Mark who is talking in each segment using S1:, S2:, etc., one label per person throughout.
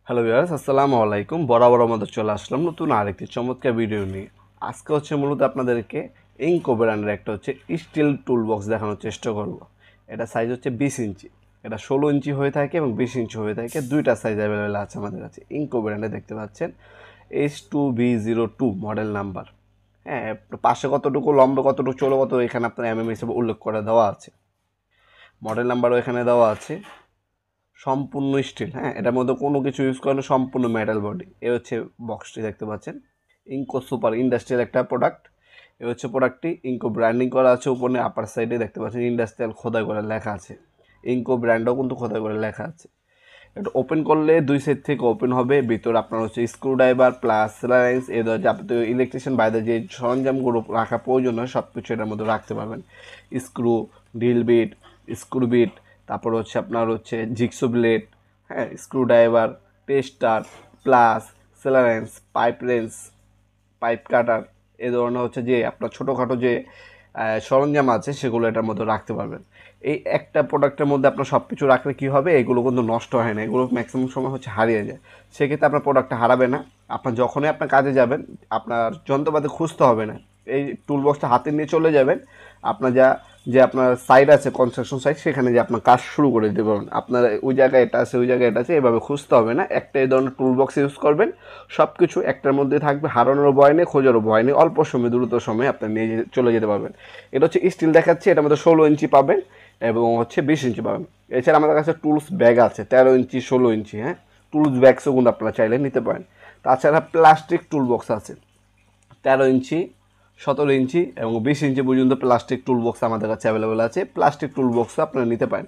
S1: Hello viewers, আসসালামু আলাইকুম। বরাবর আমাদের চলে আসলাম নতুন আরেকটি চমৎকার ভিডিও নিয়ে। আজকে মূলত আপনাদেরকে ইনকো ব্র্যান্ডের একটা স্টিল টুল বক্স দেখানোর চেষ্টা করব। এটা সাইজ 20 ইঞ্চি, এটা 16 ইঞ্চি হয়ে থাকে এবং 20 ইঞ্চি হয়ে থাকে। দুইটা সাইজ অ্যাভেলেবেল আছে আমাদের কাছে। ইনকো ব্র্যান্ডে দেখতে পাচ্ছেন H2B02 মডেল নাম্বার। হ্যাঁ, পাশে কতটুকু লম্বা, কতটুকু চলো, কত এখানে আপনার হিসেবে উল্লেখ করে দেওয়া আছে। মডেল নাম্বারও এখানে দেওয়া আছে। সম্পূর্ণ স্টিল, হ্যাঁ, এটার মধ্যে কোনো কিছু ইউজ করে না, সম্পূর্ণ মেটাল বডি। এ বক্সটি দেখতে পাচ্ছেন। ইনকো সুপার ইন্ডাস্ট্রিয়াল একটা প্রোডাক্ট। প্রোডাক্টটি ইনকো ব্র্যান্ডিং করা আছে উপরে আপার সাইডে দেখতে পাচ্ছেন ইন্ডাস্ট্রিয়াল খোদাই করে লেখা আছে। ইনকো ব্র্যান্ডও কিন্তু খোদাই করে লেখা আছে। এটা ওপেন করলে দুই সাইড থেকে ওপেন হবে। ভিতর আপনার স্ক্রু ড্রাইভার প্লাস সেলারেন্স, এই ধরনের যাবতীয় ইলেকট্রিশিয়ান বাইরে যে সরঞ্জামগুলো রাখা প্রয়োজন হয় সব কিছু এটার মধ্যে রাখতে পারবেন। Screw, drill bit, screw bit, তারপর আপনার জিগসো ব্লেড, হ্যাঁ, স্ক্রু ড্রাইভার, টেস্টার প্লাস সেলারেন্স, পাইপ রেঞ্চ, পাইপ কাটার, এ ধরনের যে আপনার ছোটোখাটো যে সরঞ্জাম আছে সেগুলো এটার মধ্যে রাখতে পারবেন। এই একটা প্রোডাক্টের মধ্যে আপনার সব কিছু রাখলে কী হবে, এগুলো কিন্তু নষ্ট হয় না, এগুলো ম্যাক্সিমাম সময় হারিয়ে যায়। সেক্ষেত্রে আপনার প্রোডাক্টটা হারাবে না। আপনার যখনই আপনার কাজে যাবেন আপনার যন্ত্রপাতি খুঁজতে হবে না, এই টুল বক্সটা হাতে নিয়ে চলে যাবেন। আপনার আপনার সাইড আছে, কনস্ট্রাকশন সাইড, সেখানে যে আপনার কাজ শুরু করে দিতে পারবেন। আপনার ওই জায়গায় এটা আছে, ওই জায়গায় এটা আছে, এভাবে খুঁজতে হবে না। একটা এই ধরনের টুল বক্স ইউজ করবেন, সব কিছু একটার মধ্যে থাকবে, হারানোর ভয় নেই, খোঁজারও ভয় নেই। অল্প সময়, দ্রুত সময়ে আপনি নিয়ে চলে যেতে পারবেন। এটা স্টিল দেখাচ্ছে, এটার মধ্যে 16 ইঞ্চি পাবেন এবং 20 ইঞ্চি পাবেন। এছাড়া আমাদের কাছে টুলস ব্যাগ আছে 13 ইঞ্চি, 16 ইঞ্চি, হ্যাঁ, টুলস ব্যাগসও কিন্তু আপনারা চাইলে নিতে পারেন। তাছাড়া প্লাস্টিক টুল বক্স আছে 13 ইঞ্চি, 17 ইঞ্চি এবং 20 ইঞ্চি পর্যন্ত প্লাস্টিক টুল বক্স আমাদের কাছে অ্যাভেলেবেল আছে। প্লাস্টিক টুল বক্সও আপনারা নিতে পারেন,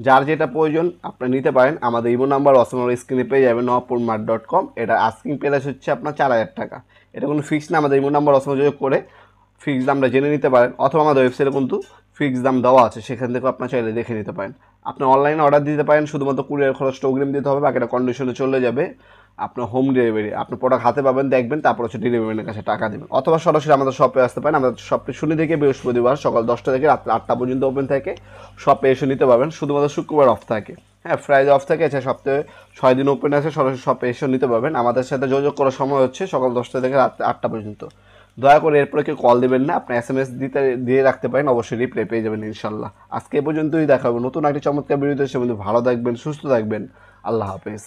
S1: যার যেটা প্রয়োজন আপনারা নিতে পারেন। আমাদের ইমো নাম্বার অসমের স্ক্রিনে পেয়ে যাবেন nowapurmart.com। এটা আস্কিং প্রাইস আপনার 4000 টাকা। এটা কোনো ফিক্স না, আমাদের ইমো নাম্বার অসমে যোগ করে ফিক্স দামটা জেনে নিতে পারেন, অথবা আমাদের ওয়েবসাইটে কিন্তু ফিক্স দাম দেওয়া আছে, সেখান থেকে আপনার চাইলে দেখে নিতে পারেন। আপনি অনলাইনে অর্ডার দিতে পারেন, শুধুমাত্র কুরিয়ার খরচটা অগ্রিম দিতে হবে, বাকিটা কন্ডিশনে চলে যাবে। আপনার হোম ডেলিভারি, আপনার প্রোডাক্ট হাতে পাবেন, দেখবেন, তারপর ডেলিভারির কাছে টাকা দেবেন। অথবা সরাসরি আমাদের শপে আসতে পারেন। আমাদের শপে শনি থেকে বৃহস্পতিবার সকাল 10টা থেকে রাত্রে 8টা পর্যন্ত ওপেন থাকে। শপে এসে নিতে পারবেন, শুধুমাত্র শুক্রবার অফ থাকে, হ্যাঁ, ফ্রাইডে অফ থাকে। এছাড়া সপ্তাহে 6 দিন ওপেন আছে, সরাসরি শপে এসে নিতে পারবেন। আমাদের সাথে যোগাযোগ করার সময় সকাল 10টা থেকে রাত্রে 8টা পর্যন্ত। দয়া করে এরপরে কেউ কল দেবেন না, আপনি SMS দিয়ে রাখতে পারেন, অবশ্যই রিপ্লাই পেয়ে যাবেন ইনশাল্লাহ। আজকে এ পর্যন্তই, দেখা হবে নতুন একটি চমৎকার ভিডিওতে। সে ভালো থাকবেন, সুস্থ থাকবেন। আল্লাহ হাফেজ।